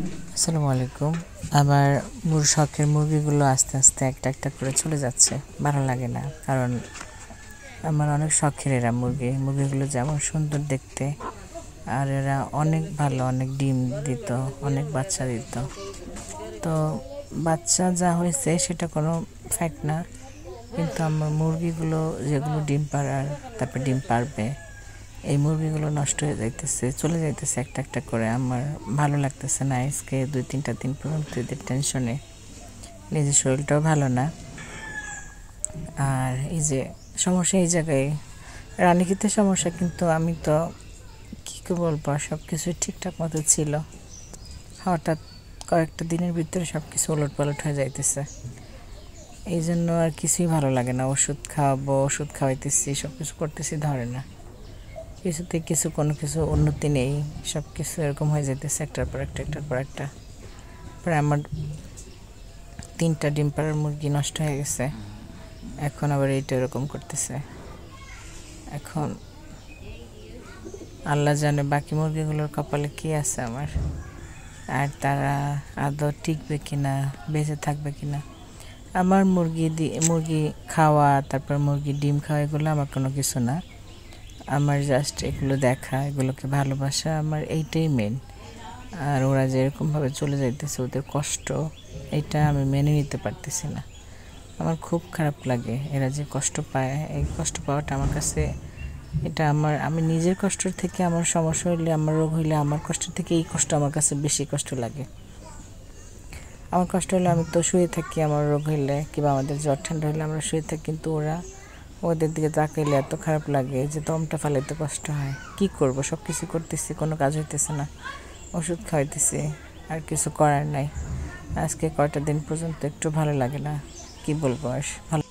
আসসালামু আলাইকুম। আমার শখের মুরগিগুলো আস্তে আস্তে একটা একটা করে চলে যাচ্ছে, ভালো লাগে না। কারণ আমার অনেক শখের এরা মুরগিগুলো যেমন সুন্দর দেখতে, আর এরা অনেক ভালো, অনেক ডিম দিত, অনেক বাচ্চা দিত। তো বাচ্চা যা হয়েছে সেটা কোনো ফ্যাক্ট না, কিন্তু আমার মুরগিগুলো যেগুলো ডিম পাড়ার, তারপর ডিম পারবে, এই মুরগিগুলো নষ্ট হয়ে যাইতেছে, চলে যাইতেছে একটা একটা করে। আমার ভালো লাগতেছে না। আজকে 2-3টা দিন পর্যন্ত এদের টেনশনে নিজের শরীরটাও ভালো না। আর এই যে সমস্যা এই জায়গায়, রানীক্ষেতে সমস্যা, কিন্তু আমি তো কী বলবো, সব কিছুই ঠিকঠাক মতো ছিল। হঠাৎ কয়েকটা দিনের ভিতরে সব কিছু ওলট পালট হয়ে যাইতেছে। এই জন্য আর কিছুই ভালো লাগে না। ওষুধ খাওয়াবো, ওষুধ খাওয়াইতেছি, সব কিছু করতেছি, ধরে না। কিছুতে কোনো কিছু উন্নতি নেই, সব কিছু এরকম হয়ে যেতেছে একটার পর একটা। প্রায় আমার 3টা ডিম পাড়ার মুরগি নষ্ট হয়ে গেছে, এখন আবার এইটা এরকম করতেছে। এখন আল্লাহ জানে বাকি মুরগিগুলোর কপালে কী আছে আমার, আর তারা আদৌ টিকবে কিনা, বেঁচে থাকবে কিনা। আমার মুরগি খাওয়া, তারপর মুরগি ডিম খাওয়া, এগুলো আমার কোনো কিছু না। আমার জাস্ট এগুলো দেখা, এগুলোকে ভালোবাসা, আমার এইটাই মেন। আর ওরা যেরকমভাবে চলে যাইতেছে, ওদের কষ্ট, এটা আমি মেনে নিতে পারতেছি না। আমার খুব খারাপ লাগে এরা যে কষ্ট পায়। এই কষ্ট পাওয়াটা আমার কাছে, এটা আমি নিজের কষ্টের থেকে, আমার সমস্যা হইলে, আমার রোগ হইলে, আমার কষ্টের থেকে এই কষ্ট আমার কাছে বেশি কষ্ট লাগে। আমার কষ্ট হলে আমি তো শুয়ে থাকি, আমার রোগ হইলে কিংবা আমাদের জ্বর ঠান্ডা হইলে আমরা শুয়ে থাকি, কিন্তু ওদের দিকে তাকাইলে এত খারাপ লাগে যে দমটা ফেলাইতে কষ্ট হয়। কি করব, সব কিছু করতেছি, কোনো কাজ হইতেছে না, ওষুধ খাওয়াইতেছি, আর কিছু করার নাই। আজকে কয়টা দিন পর্যন্ত একটু ভালো লাগে না, কি বলবো আর ভালো।